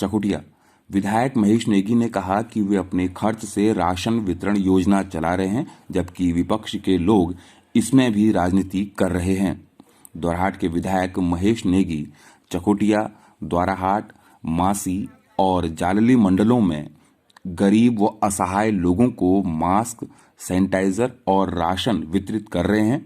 चकुटिया। विधायक महेश नेगी ने कहा कि वे अपने खर्च से राशन वितरण योजना चला रहे हैं, जबकि विपक्ष के लोग इसमें भी राजनीति कर रहे हैं। दोराहाट के विधायक महेश नेगी चकुटिया, दोराहाट, मासी और जालली मंडलों में गरीब व असहाय लोगों को मास्क, सैनिटाइजर और राशन वितरित कर रहे हैं।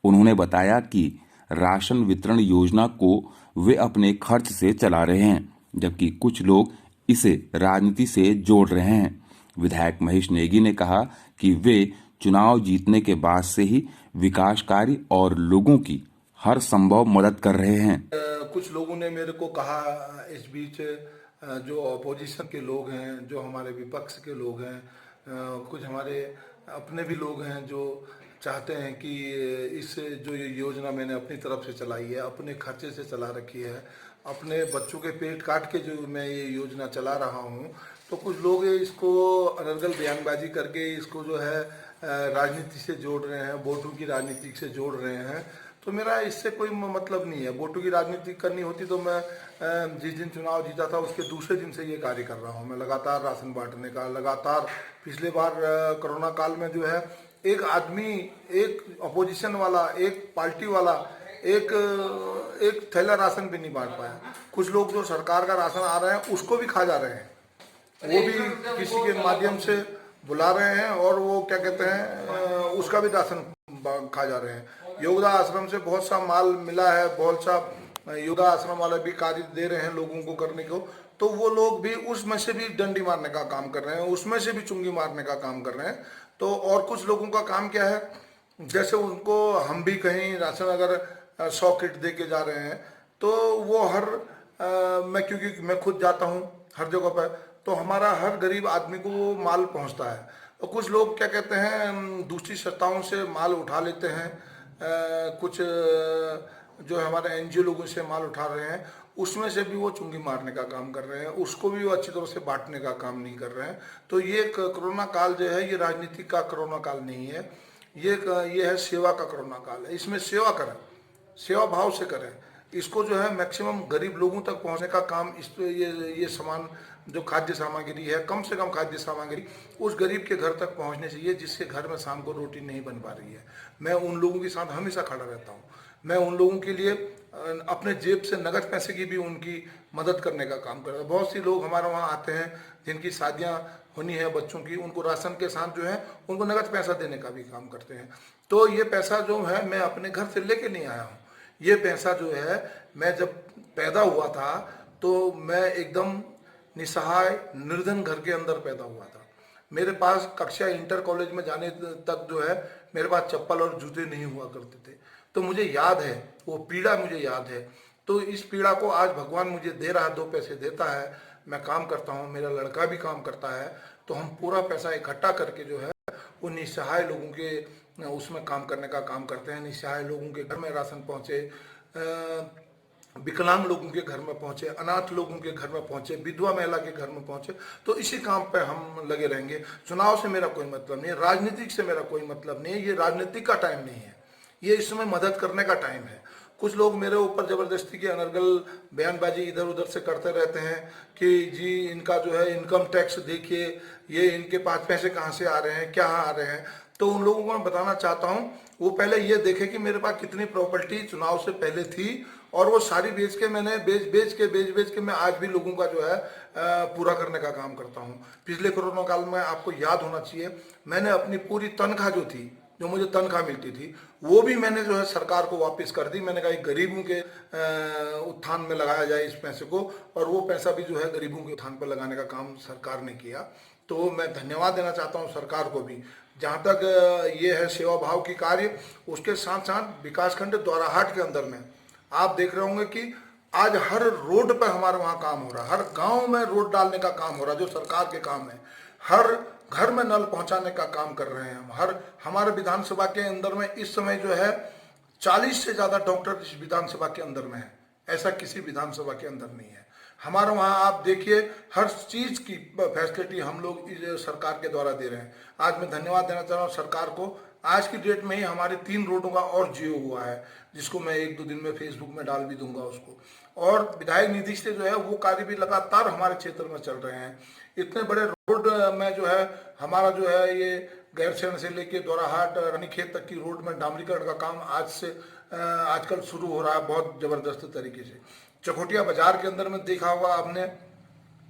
उन्होंने बताया कि राशन वितरण योजना को वे अपने खर्च से चला रहे हैं, जबकि कुछ लोग इसे राजनीति से जोड़ रहे हैं। विधायक महेश नेगी ने कहा कि वे चुनाव जीतने के बाद से ही विकास कार्य और लोगों की हर संभव मदद कर रहे हैं। कुछ लोगों ने मेरे को कहा इस बीच, जो अपोजिशन के लोग हैं, जो हमारे विपक्ष के लोग हैं, कुछ हमारे अपने भी लोग हैं जो चाहते हैं कि इस जो ये योजना मैंने अपनी तरफ से चलाई है, अपने खर्चे से चला रखी है, अपने बच्चों के पेट काट के जो मैं ये योजना चला रहा हूँ, तो कुछ लोग इसको अनर्गल बयानबाजी करके इसको जो है राजनीति से जोड़ रहे हैं, वोटों की राजनीति से जोड़ रहे हैं। तो मेरा इससे कोई मतलब नहीं है। वोटों की राजनीति करनी होती तो मैं जिस दिन चुनाव जीता था उसके दूसरे दिन से ये कार्य कर रहा हूँ। मैं लगातार राशन बांटने का, लगातार पिछले बार कोरोना काल में जो है एक आदमी, एक अपोजिशन वाला, एक पार्टी वाला एक थैला राशन भी नहीं बांट पाया। कुछ लोग जो सरकार का राशन आ रहे हैं उसको भी खा जा रहे हैं, वो भी किसी के माध्यम से बुला रहे हैं और वो क्या कहते हैं उसका भी राशन खा जा रहे हैं। योगदा आश्रम से बहुत सा माल मिला है, बहुत सा योगदा आश्रम वाले भी कार्य दे रहे हैं लोगों को करने को, तो वो लोग भी उसमें से भी डंडी मारने का काम कर रहे हैं, उसमें से भी चुंगी मारने का काम कर रहे हैं। तो और कुछ लोगों का काम क्या है, जैसे उनको हम भी कहीं राशन अगर 100 किट दे के जा रहे हैं तो वो मैं क्योंकि मैं खुद जाता हूँ हर जगह पर, तो हमारा हर गरीब आदमी को वो माल पहुँचता है। और कुछ लोग क्या कहते हैं दूसरी संस्थाओं से माल उठा लेते हैं, कुछ जो हमारे एनजीओ लोगों से माल उठा रहे हैं, उसमें से भी वो चुंगी मारने का काम कर रहे हैं, उसको भी वो अच्छी तरह से बांटने का काम नहीं कर रहे हैं। तो ये कोरोना काल जो है ये राजनीति का कोरोना काल नहीं है, ये है सेवा का कोरोना काल है। इसमें सेवा करें, सेवा भाव से करें, इसको जो है मैक्सिमम गरीब लोगों तक पहुंचने का काम, इस ये सामान जो खाद्य सामग्री है, कम से कम खाद्य सामग्री उस गरीब के घर तक पहुंचने चाहिए जिसके घर में शाम को रोटी नहीं बन पा रही है। मैं उन लोगों के साथ हमेशा खड़ा रहता हूं। मैं उन लोगों के लिए अपने जेब से नगद पैसे की भी उनकी मदद करने का काम करता हूँ। बहुत सी लोग हमारे वहाँ आते हैं जिनकी शादियाँ होनी है बच्चों की, उनको राशन के साथ जो है उनको नगद पैसा देने का भी काम करते हैं। तो ये पैसा जो है मैं अपने घर से लेके नहीं आया हूँ। ये पैसा जो है मैं जब पैदा हुआ था तो मैं एकदम निसहाय निर्धन घर के अंदर पैदा हुआ था। मेरे पास कक्षा इंटर कॉलेज में जाने तक जो है मेरे पास चप्पल और जूते नहीं हुआ करते थे। तो मुझे याद है, वो पीड़ा मुझे याद है। तो इस पीड़ा को आज भगवान मुझे दे रहा है, 2 पैसे देता है, मैं काम करता हूँ, मेरा लड़का भी काम करता है, तो हम पूरा पैसा इकट्ठा करके जो है वो निसहाय लोगों के उसमें काम करने का काम करते हैं। निसहाय लोगों के घर में राशन पहुँचे, विकलांग लोगों के घर में पहुंचे, अनाथ लोगों के घर में पहुंचे, विधवा महिला के घर में पहुंचे। तो इसी काम पे हम लगे रहेंगे। चुनाव से मेरा कोई मतलब नहीं है, राजनीतिक से मेरा कोई मतलब नहीं है। ये राजनीतिक का टाइम नहीं है, ये इस समय मदद करने का टाइम है। कुछ लोग मेरे ऊपर जबरदस्ती की अनर्गल बयानबाजी इधर उधर से करते रहते हैं कि जी इनका जो है इनकम टैक्स देखिए, ये इनके पास पैसे कहाँ से आ रहे हैं, क्या आ रहे हैं। तो उन लोगों को मैं बताना चाहता हूँ वो पहले ये देखे कि मेरे पास कितनी प्रॉपर्टी चुनाव से पहले थी और वो सारी बेच के मैंने बेच के मैं आज भी लोगों का जो है पूरा करने का काम करता हूँ। पिछले कोरोना काल में आपको याद होना चाहिए मैंने अपनी पूरी तनख्वाह जो थी, जो मुझे तनख्वाह मिलती थी, वो भी मैंने जो है सरकार को वापस कर दी। मैंने कहा गरीबों के उत्थान में लगाया जाए इस पैसे को, और वो पैसा भी जो है गरीबों के उत्थान पर लगाने का काम सरकार ने किया। तो मैं धन्यवाद देना चाहता हूँ सरकार को भी। जहाँ तक ये है सेवा भाव की कार्य, उसके साथ साथ विकासखंड दोराहाट के अंदर में आप देख रहे होंगे कि आज हर रोड पर हमारे वहाँ काम हो रहा है, हर गांव में रोड डालने का काम हो रहा है जो सरकार के काम है। हर घर में नल पहुंचाने का काम कर रहे हैं हम। हमारे विधानसभा के अंदर में इस समय जो है 40 से ज़्यादा डॉक्टर इस विधानसभा के अंदर में है, ऐसा किसी विधानसभा के अंदर नहीं है। हमारे वहाँ आप देखिए हर चीज़ की फैसिलिटी हम लोग सरकार के द्वारा दे रहे हैं। आज मैं धन्यवाद देना चाह रहा हूँ सरकार को, आज की डेट में ही हमारे 3 रोडों का और जियो हुआ है, जिसको मैं 1-2 दिन में फेसबुक में डाल भी दूंगा उसको। और विधायक निधि से जो है वो कार्य भी लगातार हमारे क्षेत्र में चल रहे हैं। इतने बड़े रोड में जो है हमारा जो है ये गैरसैंण से लेके दोराहाट रानीखेत तक की रोड में डामरीकरण का काम आजकल शुरू हो रहा है बहुत जबरदस्त तरीके से। चकोटिया बाजार के अंदर में देखा होगा आपने,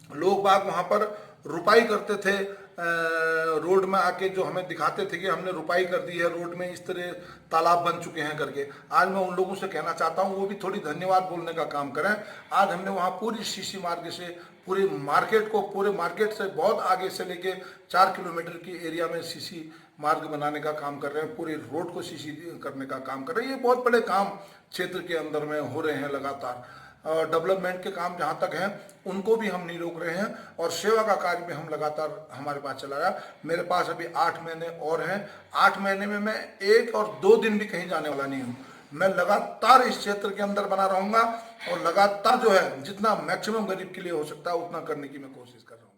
लोग बाग वहां पर रुपाई करते थे, रोड में आके जो हमें दिखाते थे कि हमने रुपाई कर दी है रोड में, इस तरह तालाब बन चुके हैं करके। आज मैं उन लोगों से कहना चाहता हूं वो भी थोड़ी धन्यवाद बोलने का काम करें। आज हमने वहां पूरी सीसी मार्ग से पूरे मार्केट से बहुत आगे से लेके 4 किलोमीटर की एरिया में सीसी मार्ग बनाने का काम कर रहे हैं, पूरे रोड को सीसी करने का काम कर रहे हैं। ये बहुत बड़े काम क्षेत्र के अंदर में हो रहे हैं लगातार। डेवलपमेंट के काम जहाँ तक हैं उनको भी हम नहीं रोक रहे हैं, और सेवा का कार्य भी हम लगातार हमारे पास चला रहा है। मेरे पास अभी 8 महीने और हैं। 8 महीने में मैं 1 और 2 दिन भी कहीं जाने वाला नहीं हूँ। मैं लगातार इस क्षेत्र के अंदर बना रहूंगा और लगातार जो है जितना मैक्सिमम गरीब के लिए हो सकता है उतना करने की मैं कोशिश कर रहा हूँ।